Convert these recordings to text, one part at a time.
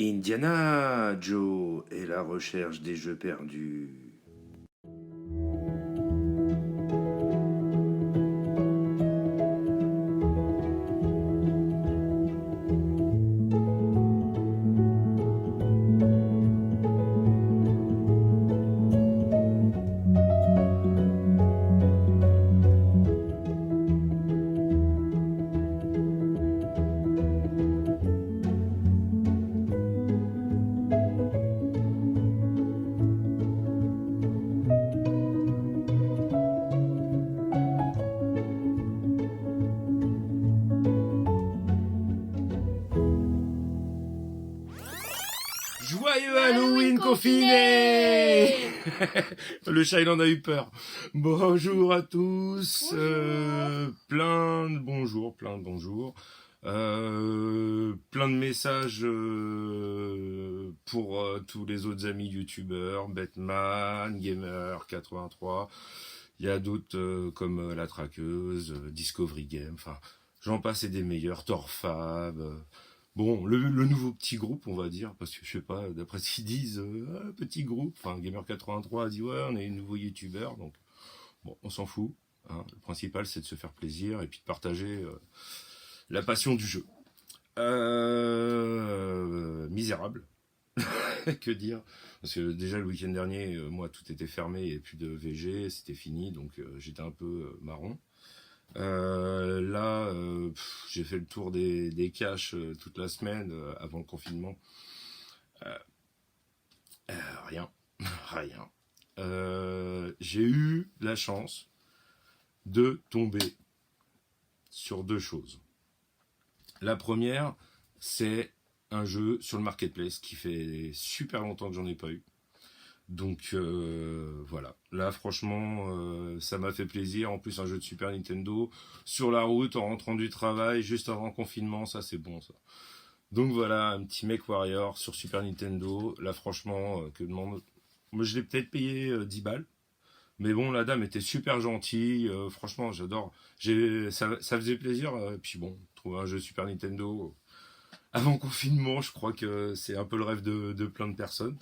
Indiana Joe et la recherche des jeux perdus. Joyeux Halloween confiné. Le chat il en a eu peur. Bonjour à tous. Plein de bonjours. Plein de messages pour tous les autres amis youtubeurs, Batman, Gamer83. Il y a d'autres comme La Traqueuse, Discovery Game, enfin j'en passe et des meilleurs, Torfab. Bon, le nouveau petit groupe, on va dire, parce que je sais pas, d'après ce qu'ils disent, petit groupe, enfin Gamer83 a dit ouais, on est nouveau youtubeur, donc bon, on s'en fout. Hein. Le principal c'est de se faire plaisir et puis de partager la passion du jeu. Misérable, que dire. Parce que déjà le week-end dernier, moi tout était fermé, il n'y avait plus de VG, c'était fini, donc j'étais un peu marron. Là, j'ai fait le tour des caches toute la semaine avant le confinement. Rien, rien. J'ai eu la chance de tomber sur deux choses. La première, c'est un jeu sur le marketplace qui fait super longtemps que j'en ai pas eu. Donc voilà, là franchement ça m'a fait plaisir, en plus un jeu de Super Nintendo, sur la route, en rentrant du travail, juste avant le confinement, ça c'est bon ça. Donc voilà, un petit MechWarrior sur Super Nintendo, là franchement, que demande. Moi je l'ai peut-être payé 10 balles, mais bon la dame était super gentille, franchement j'adore, ça faisait plaisir, puis bon, trouver un jeu Super Nintendo avant le confinement, je crois que c'est un peu le rêve de plein de personnes.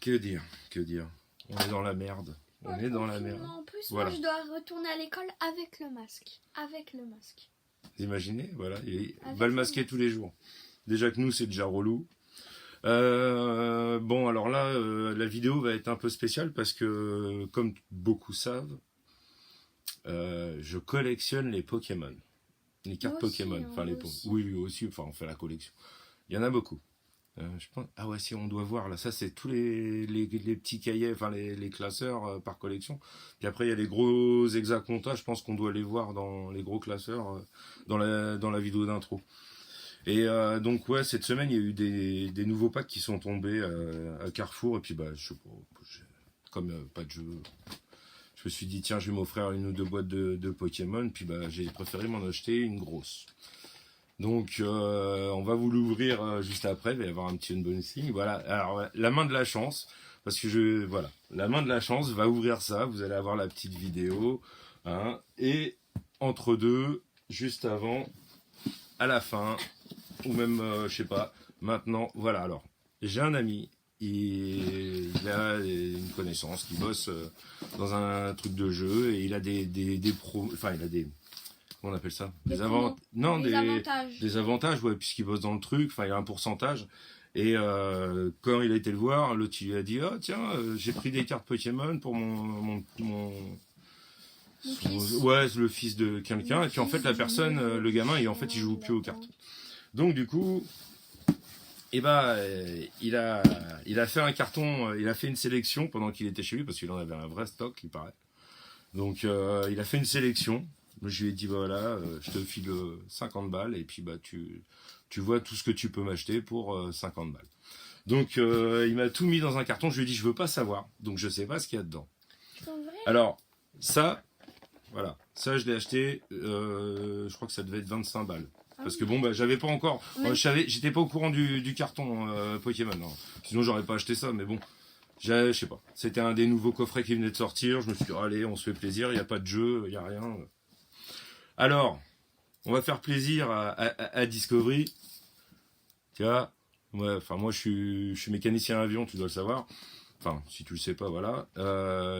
Que dire, que dire. On est dans la merde. On est dans la merde. En plus, voilà. Moi, je dois retourner à l'école avec le masque. Vous imaginez, voilà, il va le masquer tous les jours. Déjà que nous, c'est déjà relou. Bon, alors là, la vidéo va être un peu spéciale parce que, comme beaucoup savent, je collectionne les Pokémon. Les cartes Pokémon. Enfin, les oui, aussi, enfin, on fait la collection. Il y en a beaucoup. Je pense... Ah ouais, si on doit voir là, ça c'est tous les petits cahiers, enfin les classeurs par collection. Puis après il y a les gros hexacontas, je pense qu'on doit les voir dans les gros classeurs dans la vidéo d'intro. Et donc ouais, cette semaine il y a eu des nouveaux packs qui sont tombés à Carrefour et puis bah je sais pas, comme pas de jeu, je me suis dit tiens je vais m'offrir une ou deux boîtes de Pokémon, puis bah j'ai préféré m'en acheter une grosse. Donc on va vous l'ouvrir juste après, il va y avoir un petit unboxing. Voilà, alors la main de la chance, parce que voilà, la main de la chance va ouvrir ça, vous allez avoir la petite vidéo, hein, et entre deux, juste avant, à la fin, ou même, je sais pas, maintenant, voilà, alors, j'ai un ami, il a une connaissance qui bosse dans un truc de jeu, et il a des pros, enfin il a des... Comment on appelle ça? Des avantages, ouais, puisqu'il bosse dans le truc, enfin il a un pourcentage. Et quand il a été le voir, l'autre il lui a dit oh tiens, j'ai pris des cartes Pokémon pour mon fils. Ouais, le fils de quelqu'un. Et puis en fait la personne, le gamin, il joue plus aux cartes. Donc du coup, il a fait un carton, il a fait une sélection pendant qu'il était chez lui parce qu'il en avait un vrai stock, il paraît. Donc il a fait une sélection. Je lui ai dit voilà, je te file 50 balles et puis bah tu vois tout ce que tu peux m'acheter pour 50 balles. Donc il m'a tout mis dans un carton, je lui ai dit je veux pas savoir, donc je sais pas ce qu'il y a dedans. Alors ça, voilà, ça je l'ai acheté, je crois que ça devait être 25 balles. Parce que bon bah j'avais pas encore, j'étais pas au courant du carton Pokémon, hein. Sinon j'aurais pas acheté ça, mais bon. Je sais pas, c'était un des nouveaux coffrets qui venait de sortir, je me suis dit allez on se fait plaisir, il n'y a pas de jeu, il n'y a rien. Alors, on va faire plaisir à Discovery. Tu vois, ouais, enfin moi je suis mécanicien avion, tu dois le savoir. Enfin, si tu le sais pas, voilà.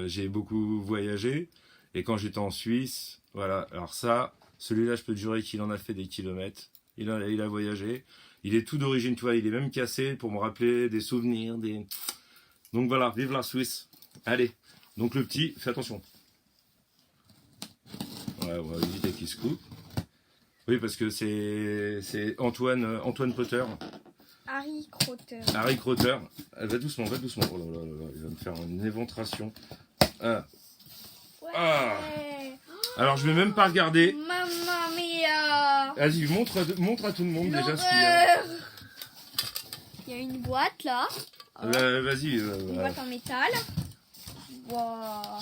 J'ai beaucoup voyagé et quand j'étais en Suisse, voilà. Alors ça, celui-là, je peux te jurer qu'il en a fait des kilomètres. Il a voyagé. Il est tout d'origine, tu vois. Il est même cassé pour me rappeler des souvenirs, des. Donc voilà, vive la Suisse. Allez. Donc le petit, fais attention. Ouais, on va éviter qu'il se coupe. Oui, parce que c'est Antoine Potter. Harry Crotter. Harry Crotter. Va doucement, va doucement. Oh là là là là, il va me faire une éventration. Ah. Ouais. Ah. Alors je vais même pas regarder. Mamma mia. Vas-y, montre à tout le monde déjà ce qu'il y a. Il y a une boîte là. Vas-y. Une boîte en métal. Wow.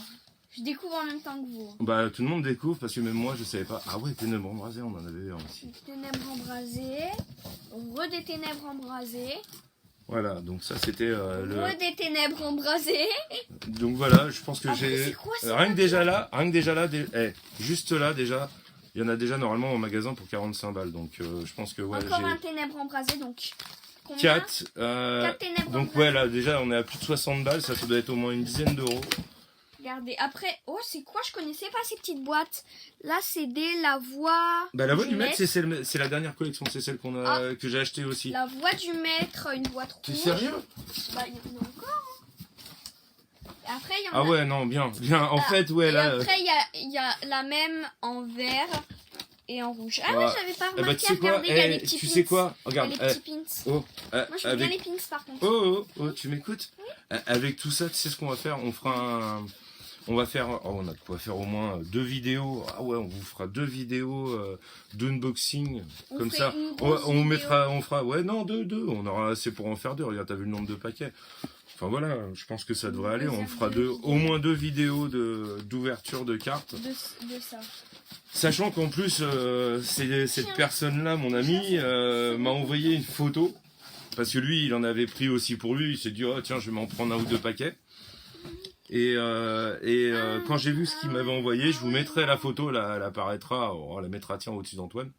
Je découvre en même temps que vous. Bah tout le monde découvre parce que même moi je savais pas. Ah ouais, ténèbres embrasées, on en avait un aussi. Ténèbres embrasées. Des ténèbres embrasées. Voilà, donc ça c'était le. Des ténèbres embrasées. Donc voilà, je pense que Après, j'ai. c'est quoi, ça Rien que déjà là, juste là déjà, il y en a déjà normalement au magasin pour 45 balles. Donc je pense que ouais. Encore un ténèbre embrasé, donc. Combien 4. 4 ténèbres Donc embrasées. ouais, là déjà on est à plus de 60 balles, ça doit être au moins une dizaine d'euros. Regardez, après, oh c'est quoi? Je connaissais pas ces petites boîtes. Là c'est La Voix. Bah la voix du maître, c'est la dernière collection, c'est celle que j'ai acheté aussi. La Voix du Maître, une boîte rouge. T'es sérieux? Bah il y en a encore. Hein. Après il y en a. Ah ouais, non, bien. En fait, ouais, et là. après il y a la même en vert et en rouge. Ah Ouais. ouais, j'avais pas Eh remarqué. bah, tu sais quoi? Regardez, il y a les petits Tu pins. sais quoi? Il y a Regarde. les petits pins. Oh, Moi je fais bien les pins par contre. Oh, tu m'écoutes? Avec tout ça, tu sais ce qu'on va faire? On va faire. Oh, on a de quoi faire au moins 2 vidéos. Ah ouais, on vous fera 2 vidéos d'unboxing. Comme ça. On fera. Ouais, non, 2. On aura assez pour en faire 2. Regarde, t'as vu le nombre de paquets. Enfin voilà, je pense que ça devrait aller. On fera au moins 2 vidéos d'ouverture de cartes. De ça. Sachant qu'en plus, cette personne-là, mon ami, m'a envoyé une photo. Parce que lui, il en avait pris aussi pour lui. Il s'est dit, oh tiens, je vais m'en prendre 1 ou 2 paquets. Et quand j'ai vu ce qu'il m'avait envoyé, je vous mettrai la photo, là, elle apparaîtra, on la mettra tiens au-dessus d'Antoine.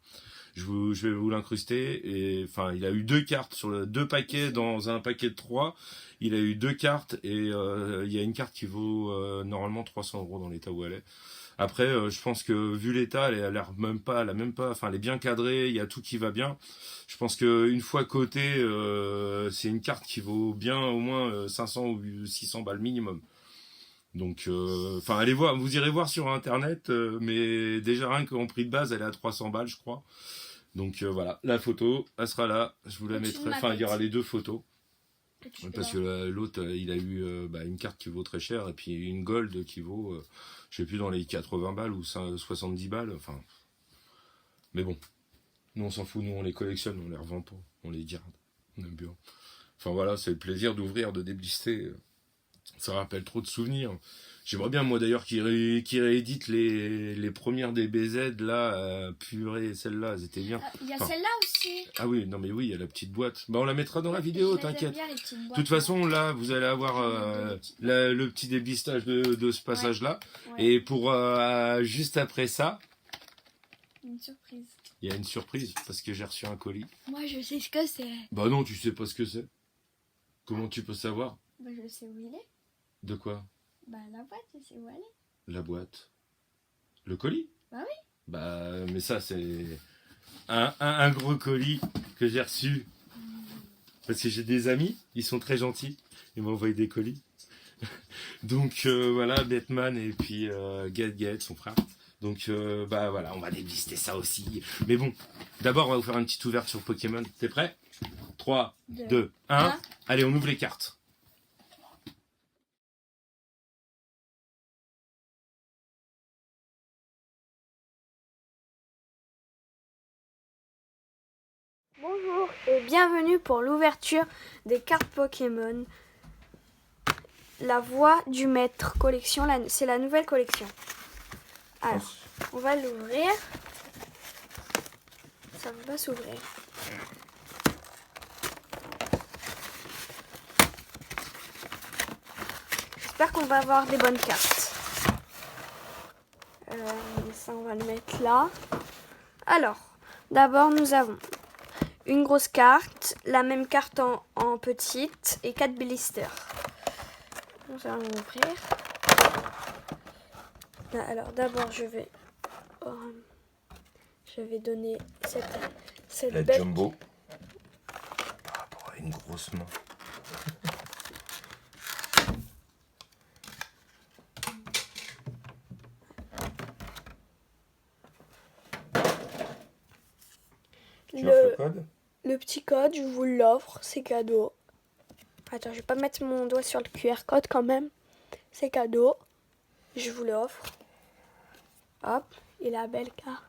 Je vais vous l'incruster. Et enfin, il a eu 2 cartes sur 2 paquets dans un paquet de 3. Il a eu 2 cartes et il y a une carte qui vaut normalement 300 € dans l'état où elle est. Après, je pense que vu l'état, elle a même pas, enfin, elle est bien cadrée, il y a tout qui va bien. Je pense qu'une fois cotée, c'est une carte qui vaut bien au moins 500 ou 600 balles minimum. Donc, enfin, allez voir, vous irez voir sur internet, mais déjà rien qu'en prix de base, elle est à 300 balles, je crois. Donc voilà, la photo, elle sera là. Je vous la mettrai. Enfin, il y aura les 2 photos. Parce que l'autre, il a eu une carte qui vaut très cher et puis une gold qui vaut, je sais plus, dans les 80 balles ou 70 balles. Enfin, mais bon, nous on s'en fout, nous on les collectionne, on les revend pas, on les garde, on aime bien. Enfin voilà, c'est le plaisir d'ouvrir, de déblister. Ça rappelle trop de souvenirs. J'aimerais bien, moi d'ailleurs, qu'ils rééditent les premières DBZ, là, purée, celles-là, elles étaient bien. Il y a celle-là aussi. Ah oui, non mais oui, il y a la petite boîte. Bah on la mettra dans la vidéo, t'inquiète. De toute façon, là, vous allez avoir le petit déblistage de ce passage-là. Ouais. Et pour juste après ça... Une surprise. Il y a une surprise, parce que j'ai reçu un colis. Moi, je sais ce que c'est. Bah non, tu sais pas ce que c'est. Comment tu peux savoir? Bah je sais où il est. De quoi? Bah la boîte, je sais où elle est. La boîte. Le colis? Bah oui. Bah, mais ça, c'est un gros colis que j'ai reçu. Parce que j'ai des amis, ils sont très gentils. Ils m'ont envoyé des colis. Donc, voilà, Batman et puis Gaët, son frère. Donc, bah voilà, on va déblister ça aussi. Mais bon, d'abord, on va vous faire une petite ouverture Pokémon. T'es prêt? 3, 2, 1. Allez, on ouvre les cartes. Bonjour et bienvenue pour l'ouverture des cartes Pokémon. La Voix du Maître collection, c'est la nouvelle collection. Alors, on va l'ouvrir. Ça va s'ouvrir. J'espère qu'on va avoir des bonnes cartes. Ça, on va le mettre là. Alors, d'abord, nous avons une grosse carte, la même carte en petite et 4 blisters. Nous allons ouvrir. Là, alors d'abord je vais donner cette La belle jumbo. Par rapport à une grosse main. Tu offres le code? Le petit code, je vous l'offre, c'est cadeau. Attends, je vais pas mettre mon doigt sur le QR code quand même. C'est cadeau. Je vous l'offre. Hop, et la belle carte.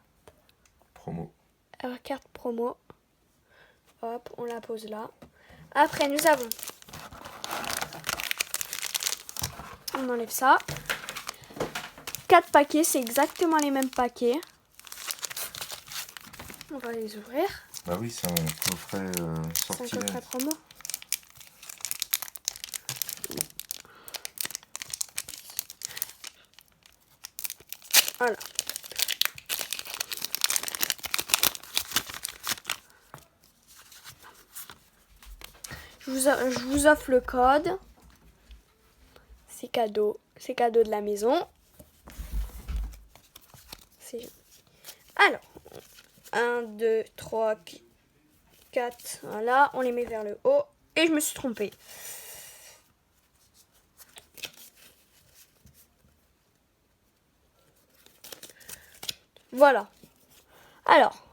Promo. Alors, carte promo. Hop, on la pose là. Après, nous avons... On enlève ça. 4 paquets, c'est exactement les mêmes paquets. On va les ouvrir. Bah oui, c'est un coffret C'est un sortilège. coffret promo. Voilà. Je vous offre le code. C'est cadeau. C'est cadeau de la maison. Alors, 1, 2, 3, 4. Voilà, on les met vers le haut. Et je me suis trompée. Voilà. Alors,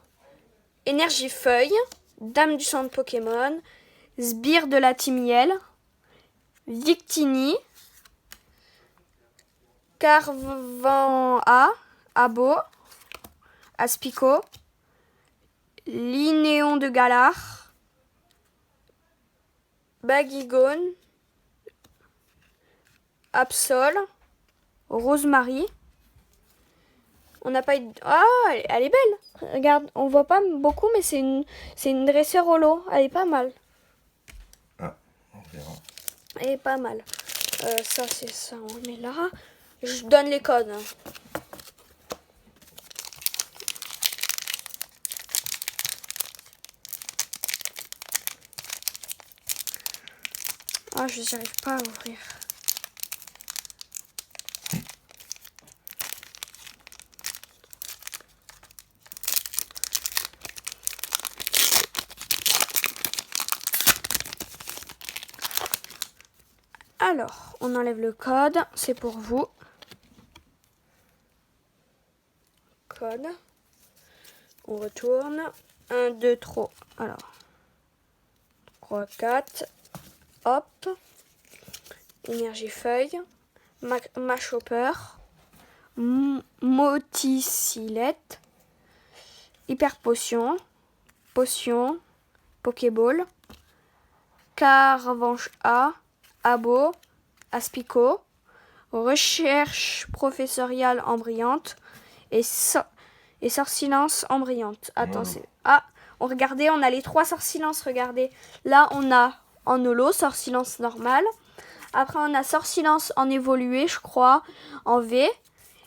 énergie feuille, dame du centre Pokémon, sbire de la Timiel, Victini, Carvan-A, Abo, Aspico, Linéon de Galar, Baguigone, Absol, Rosemary. On n'a pas eu... Ah, elle est belle. Regarde, on voit pas beaucoup, mais c'est une dresseur holo. Elle est pas mal. Ah, on verra. Elle est pas mal. Ça, c'est ça. On met là. Je donne les codes. Ah, je n'arrive pas à ouvrir. Alors, on enlève le code, c'est pour vous. Code. On retourne. 1, 2, 3. Alors, 3, 4. Hop. Énergie feuille. Machopper. Moticillette. Hyper potion. Potion. Pokéball. Carvanche A. Abo, Aspico, recherche professoriale embrayante et sortilence embrayante. Attends, c'est... Ah, regardez, on a les 3 sortilences, regardez. Là, on a en holo, sortilence normale. Après, on a sortilence en évolué, je crois, en V.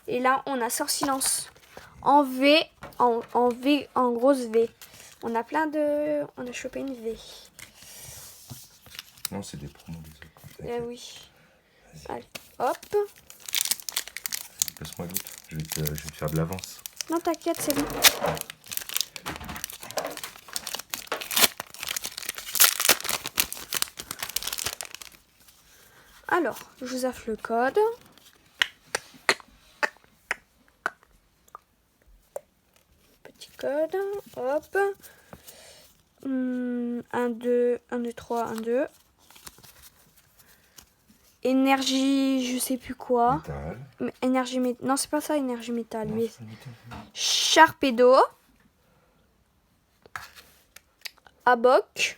Et là, on a sortilence en V, en V, en grosse V. On a plein de... On a chopé une V. Non, c'est des promos des autres. Eh oui. Allez, hop. Passe-moi l'autre. Je vais te faire de l'avance. Non, t'inquiète, c'est bon. Alors, je vous offre le code. Petit code. Hop. 1, 2, 3, 1, 2. Énergie, je sais plus quoi. Métal. Énergie métal. Non, c'est pas ça, énergie métal. Non, Oui. métal. Sharpedo. Abok.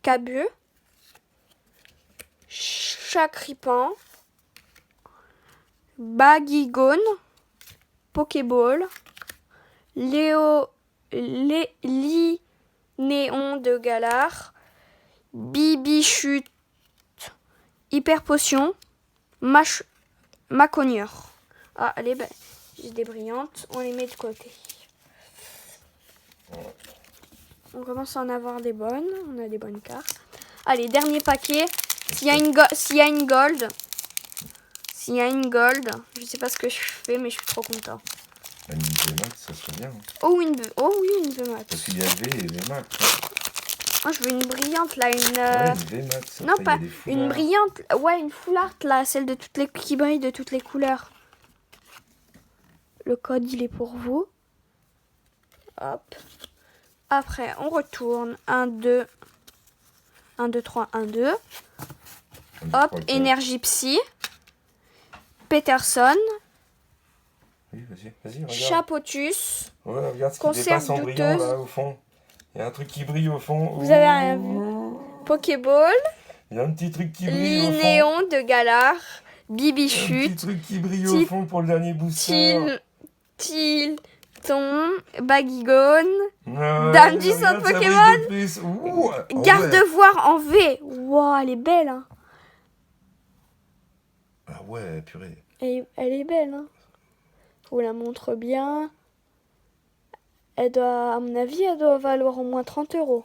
Cabu. Chacripan. Baguigone. Pokéball. Linéon de Galar. Bibichute. Hyper potion. Maconieur. Ah, elle est belle. J'ai des brillantes. On les met de côté. On commence à en avoir des bonnes. On a des bonnes cartes. Allez, dernier paquet. S'il y a une gold. S'il y a une gold. Je sais pas ce que je fais, mais je suis trop content. Une VMAX, ça serait bien. Oh oui, une VMAX. Parce qu'il y a V et VMAX. Moi, je veux une brillante, là. Ouais, une VMAX. Non, pas une brillante. Ouais, une full art, là. Celle de toutes les qui brille de toutes les couleurs. Le code, il est pour vous. Hop. Après, on retourne. 1, 2. 1, 2, 3, 1, 2. Hop, énergie psy. Peterson. Oui, vas-y, regarde. Chapotus. Ouais, regarde ce qui Conserve dépasse en brillant, douteuse. là, au fond. Il y a un truc qui brille au fond. Vous avez rien vu. Pokéball. Il y a un petit truc qui brille au fond. Linéon de Galar. Un Bibichute. petit truc qui brille au fond pour le dernier booster. Tilton. Bagigone. Ouais, Dame du regarde, centre ça brille Pokémon. de plus. Ouh, oh Gardevoir en V. Wow, elle est belle. Hein. Ah ouais, purée. Elle est belle. Hein. Je vous la montre bien. Elle doit, à mon avis, elle doit valoir au moins 30 €.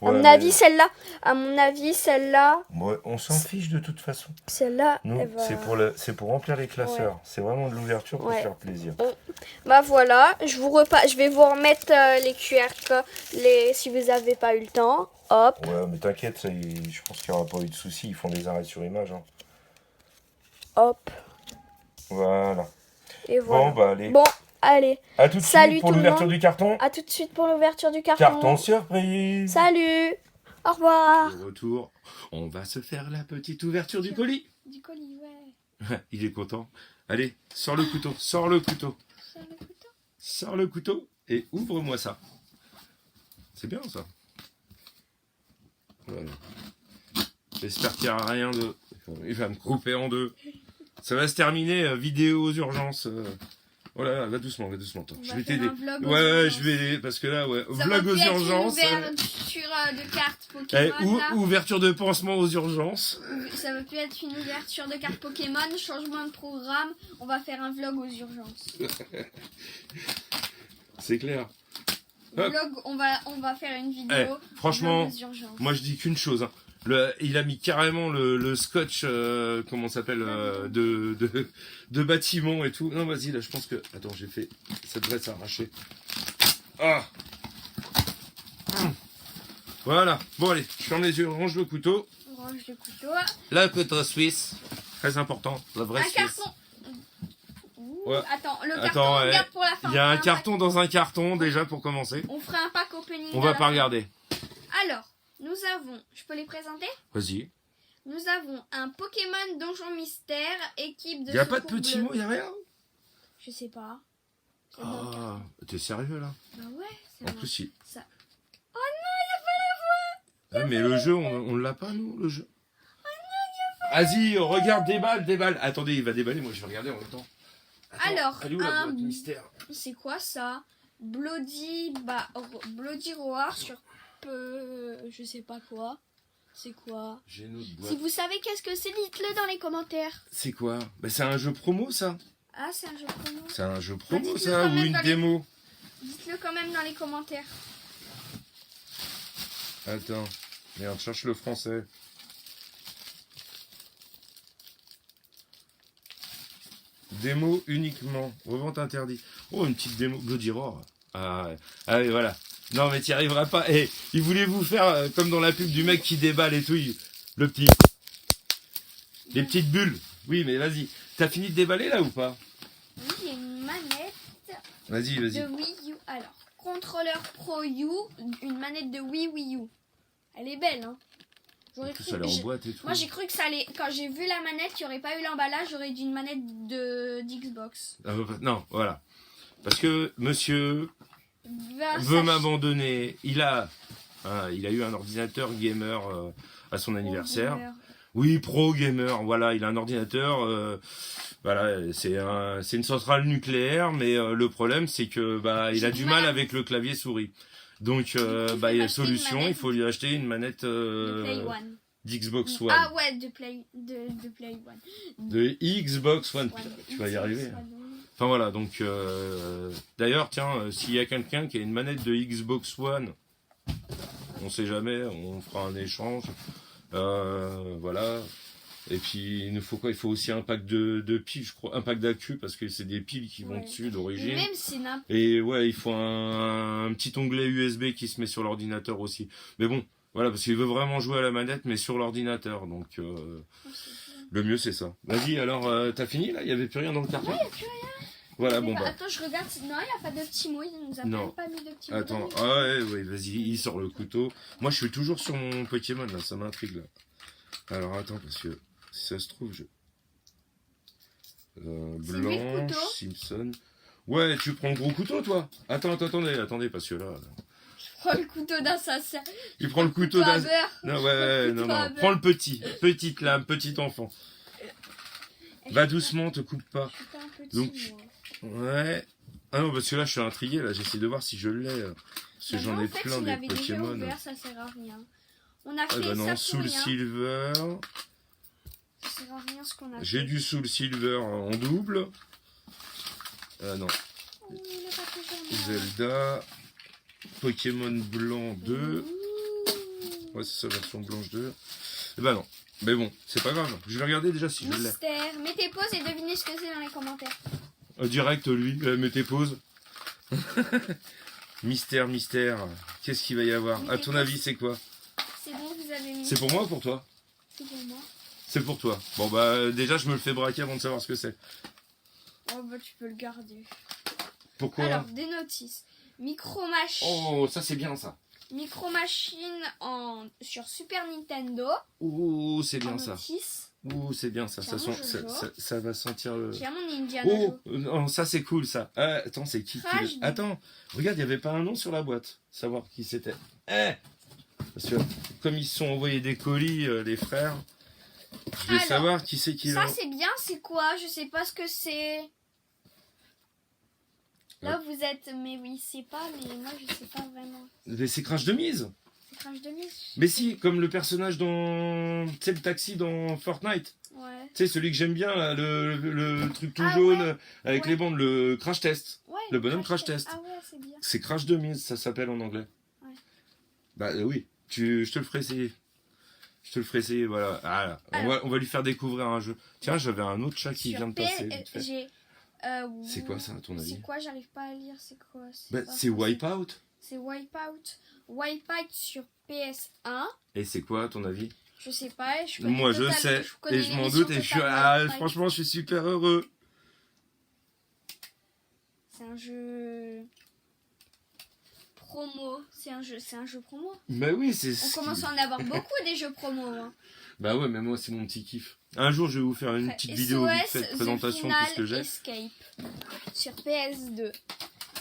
Ouais, à mon avis, celle-là. Ouais, on s'en fiche de toute façon. Celle-là, Nous, elle va... c'est pour remplir les classeurs. Ouais. C'est vraiment de l'ouverture pour se faire plaisir. Bah voilà, je vais vous remettre les QR codes si vous n'avez pas eu le temps. Hop. Ouais, mais t'inquiète, je pense qu'il n'y aura pas eu de soucis. Ils font des arrêts sur image. Hein. Hop. Voilà. Et voilà. Bon, bah allez. Bon, allez. À tout de suite pour l'ouverture du carton. À tout de suite pour l'ouverture du carton. Carton surprise. Salut. Au revoir. De retour, on va se faire la petite ouverture du colis. Du colis, ouais. Il est content. Allez, sors le couteau, sors le couteau. Sors le couteau et ouvre-moi ça. C'est bien ça. Voilà. J'espère qu'il n'y aura rien de... Il va me couper en deux. Ça va se terminer, vidéo aux urgences. Oh là là, va doucement, va doucement. Attends, je vais t'aider. Ouais, je vais... Parce que là, ouais, vlog aux urgences. Ouverture de cartes Pokémon. Ouverture de pansement aux urgences. Ça va plus être une ouverture de cartes Pokémon, changement de programme. On va faire un vlog aux urgences. C'est clair. Vlog, on va faire une vidéo. Franchement, moi je dis qu'une chose. Hein. Il a mis carrément le scotch, comment ça s'appelle, de bâtiment et tout. Non, vas-y, là, je pense que... Attends, j'ai fait... Ça devrait s'arracher. Ah. Voilà. Bon, allez, je ferme les yeux, range le couteau. On range le couteau. La couteau suisse. Très important, la vraie suisse. Carton. Ouais. Attends, le carton, on garde pour la fin. Il y a un carton dans un carton, déjà, pour commencer. On fera un pack opening. On va pas regarder. Alors, nous avons... Je peux les présenter? Vas-y. Nous avons un Pokémon Donjon Mystère, équipe de... Il n'y a pas de petits mots, il n'y a rien? Je sais pas. Ah, t'es sérieux là? Bah ouais. En plus, si. Ça... Oh non, il n'y a pas la voix. Mais le jeu, on l'a pas, nous, le jeu. Oh non, il n'y a pas. Vas-y, regarde, déballe. Attendez, il va déballer, moi je vais regarder en même temps. Attends, alors, elle est où, la boîte mystère? C'est quoi ça? Bloody Roar sur je sais pas quoi. C'est quoi? J'ai une autre boîte. Si vous savez qu'est-ce que c'est, dites-le dans les commentaires. C'est quoi? Bah, c'est un jeu promo, ça. Ah, c'est un jeu promo. C'est un jeu promo, bah, ça, ou une démo? Dites-le quand même dans les commentaires. Attends, merde, cherche le français. Démo uniquement, revente interdite. Oh, une petite démo, Bloody Roar. Ah, ouais, voilà. Non, mais t'y arriveras pas. Et il voulait vous faire comme dans la pub du mec qui déballe et tout. Le petit. Les petites bulles. Oui, mais vas-y. T'as fini de déballer là ou pas? Oui, il y a une manette. Vas-y. De Wii U. Alors, contrôleur Pro U, une manette de Wii U. Elle est belle, hein. En plus, elle est en boîte et tout. Moi, j'ai cru que ça allait. Quand j'ai vu la manette, il n'y aurait pas eu l'emballage, j'aurais dit une manette d'Xbox. Non, voilà. Parce que monsieur veut m'abandonner. Il a eu un ordinateur gamer à son anniversaire. Oui, pro gamer. Voilà, il a un ordinateur. Voilà, c'est une centrale nucléaire, mais le problème c'est que il a du mal avec le clavier souris. Donc il y a solution, il faut lui acheter une manette d'Xbox One. Ah ouais, de Play One. De Xbox One. Putain, tu vas y arriver. Enfin voilà, donc d'ailleurs tiens, s'il y a quelqu'un qui a une manette de Xbox One On sait jamais, on fera un échange. Voilà. Et puis il nous faut quoi? Il faut aussi un pack de piles, je crois, un pack d'accu parce que c'est des piles qui vont dessus d'origine. Même si et ouais, il faut un petit onglet USB qui se met sur l'ordinateur aussi. Mais bon, voilà, parce qu'il veut vraiment jouer à la manette, mais sur l'ordinateur. Donc le mieux c'est ça. Vas-y, alors t'as fini là? Il y avait plus rien dans le carton? Ouais, il n'y a plus rien. Voilà, bon bah. Attends, je regarde. Non, il n'y a pas de petits mots. Il nous a même pas mis de petits mots. Attends, ah ouais, vas-y, il sort le couteau. Moi je suis toujours sur mon Pokémon là, ça m'intrigue là. Alors attends, parce que si ça se trouve, Blanche, Simpson. Ouais, tu prends le gros couteau, toi? Attendez, parce que là. Je prends le couteau d'assassin. Il prend le couteau d'assassin. Non, non. Prends le petite lame, petit enfant. Va doucement, te coupe pas. Donc, ouais. Ah non, parce que là, je suis intrigué, là, j'essaie de voir si je l'ai. Parce que j'en ai plein des Pokémon. Ouvert, ça sert à rien. On a fait bah non, Soul Silver. Ça sert à rien ce qu'on a fait. J'ai du Soul Silver en double. Non. Oh, Zelda. Pokémon blanc 2. Ouais, c'est ça, version blanche 2. Et bah non. Mais bon, c'est pas grave. Je vais regarder déjà si je l'ai. Mystère. Mettez pause et devinez ce que c'est dans les commentaires. Direct, lui. Mettez pause. Mystère. Qu'est-ce qu'il va y avoir? À ton avis, c'est quoi? C'est bon, vous avez mis. C'est pour moi ou pour toi? C'est pour moi. C'est pour toi. Bon bah déjà je me le fais braquer avant de savoir ce que c'est. Oh bah tu peux le garder. Pourquoi? Alors des notices. Micro-machine. Oh ça c'est bien ça. Micro-machine sur Super Nintendo. Oh c'est bien ça. Notice. Oh c'est bien ça. Ça va sentir le... J'ai mon Indiana. Oh non, ça c'est cool ça. Attends c'est qui Attends, regarde il n'y avait pas un nom sur la boîte. Savoir qui c'était. Parce que comme ils se sont envoyés des colis les frères. Je vais savoir qui c'est qui l'a. Ça c'est bien, c'est quoi? Je sais pas ce que c'est. Là vous êtes, mais oui c'est pas, mais moi je sais pas vraiment. Mais c'est Crash de mise. C'est Crash de mise. Mais si, comme le personnage dans, tu sais le taxi dans Fortnite. Ouais. Tu sais celui que j'aime bien là, le truc tout jaune avec les bandes, le Crash Test. Ouais, le bonhomme Crash Test. Ah ouais c'est bien. C'est Crash de mise, ça s'appelle en anglais. Ouais. Bah oui, je te le ferai essayer. Voilà. Alors, on va lui faire découvrir un jeu. Tiens, j'avais un autre chat qui vient de passer. C'est quoi ça, à ton avis? C'est quoi? J'arrive pas à lire. C'est quoi? C'est Wipeout. C'est Wipeout. Wipeout sur PS1. Et c'est quoi, à ton avis? Je sais pas. Moi, je sais. Et je m'en doute. Et franchement, je suis super heureux. C'est un jeu... promo, c'est un jeu promo. Bah oui, on commence à en avoir beaucoup des jeux promo. Hein. Bah ouais, mais moi c'est mon petit kiff. Un jour je vais vous faire une petite vidéo de présentation de tout ce que j'ai. Escape sur PS2.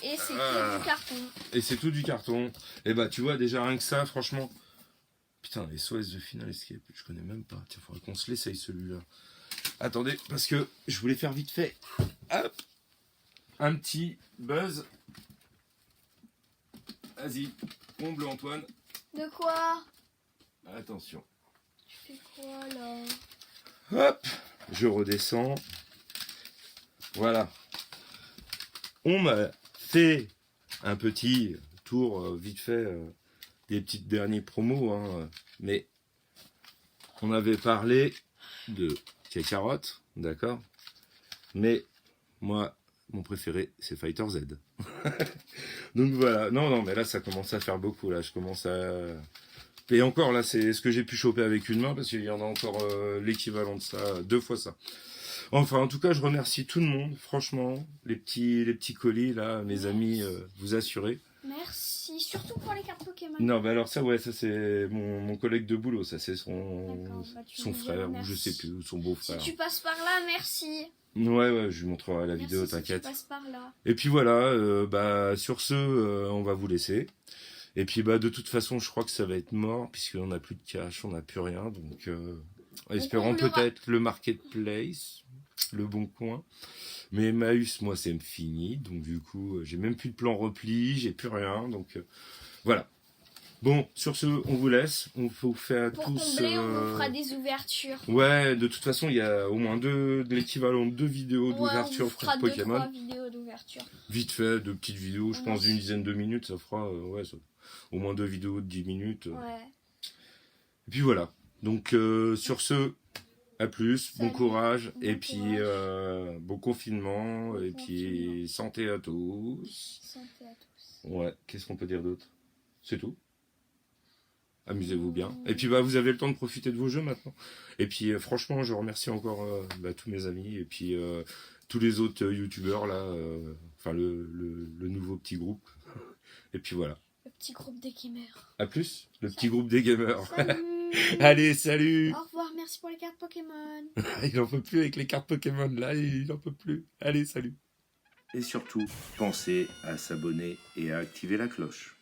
Et c'est tout du carton. Et c'est tout du carton. Et bah tu vois déjà rien que ça, franchement. Putain, SOS The Final Escape, je connais même pas. Tiens, faudrait qu'on se l'essaye celui-là. Attendez, parce que je voulais faire vite fait. Hop, un petit buzz. Vas-y, comble Antoine. De quoi? Attention. Tu fais quoi là? Hop, je redescends. Voilà. On m'a fait un petit tour vite fait des petites dernières promos. Hein, mais on avait parlé de Kakarot, d'accord? Mais moi... mon préféré, c'est Fighter Z. Donc voilà. Non, mais là, ça commence à faire beaucoup. Là, je commence à... Et encore, là, c'est ce que j'ai pu choper avec une main, parce qu'il y en a encore l'équivalent de ça, 2 fois ça. Enfin, en tout cas, je remercie tout le monde, franchement. Les petits colis, là, mes amis, vous assurez. Merci, surtout pour les cartes Pokémon. Non, bah alors ça, ça c'est mon collègue de boulot, ça c'est son frère, ou je sais plus, son beau-frère. Si tu passes par là, merci. Ouais, je lui montrerai la vidéo, t'inquiète. Tu passes par là. Et puis voilà, sur ce, on va vous laisser. Et puis de toute façon, je crois que ça va être mort, puisqu'on n'a plus de cash, on n'a plus rien, donc espérons peut-être le marketplace, le bon coin. Mais Emmaüs, moi, c'est fini, donc du coup, j'ai même plus de plan repli, j'ai plus rien, donc voilà. Bon, sur ce, on vous laisse. On vous fait à Pour tous... combler, on vous fera des ouvertures. Ouais, de toute façon, il y a au moins l'équivalent de 2 vidéos d'ouverture on vous fera Pokémon. 2-3 vidéos d'ouverture. Vite fait, 2 petites vidéos, je pense d'une dizaine de minutes, ça fera au moins 2 vidéos de 10 minutes. Ouais. Et puis voilà. Donc sur ce, à plus, Salut, bon courage, bon et puis courage. bon confinement, et puis santé à tous. Santé à tous. Ouais, qu'est-ce qu'on peut dire d'autre? C'est tout. Amusez-vous bien. Et puis vous avez le temps de profiter de vos jeux maintenant. Et puis franchement, je remercie encore tous mes amis et puis tous les autres youtubeurs là, enfin le nouveau petit groupe. Et puis voilà. Le petit groupe des gamers. À plus, le petit groupe des gamers. Salut. Allez, salut. Au revoir, merci pour les cartes Pokémon. Il en peut plus avec les cartes Pokémon là, il en peut plus. Allez, salut. Et surtout, pensez à s'abonner et à activer la cloche.